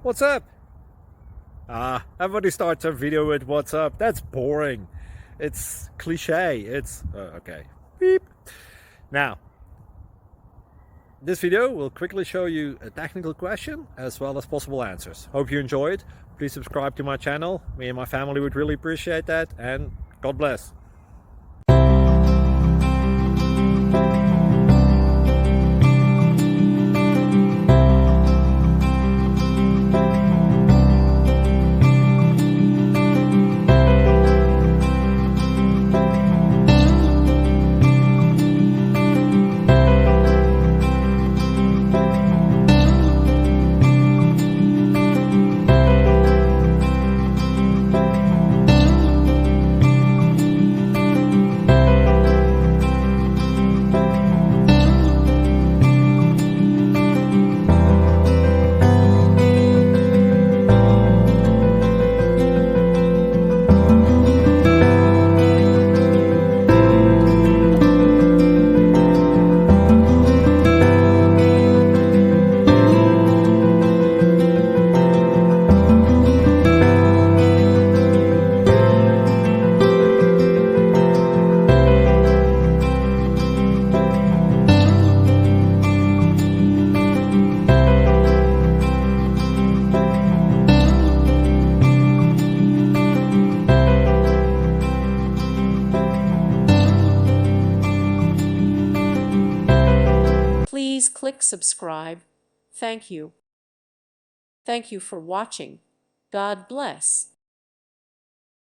What's up? Everybody starts a video with what's up. That's boring. It's cliche. It's okay. Beep. Now, this video will quickly show you a technical question as well as possible answers. Hope you enjoy it. Please subscribe to my channel. Me and my family would really appreciate that, and God bless. Please click subscribe. Thank you. Thank you for watching. God bless.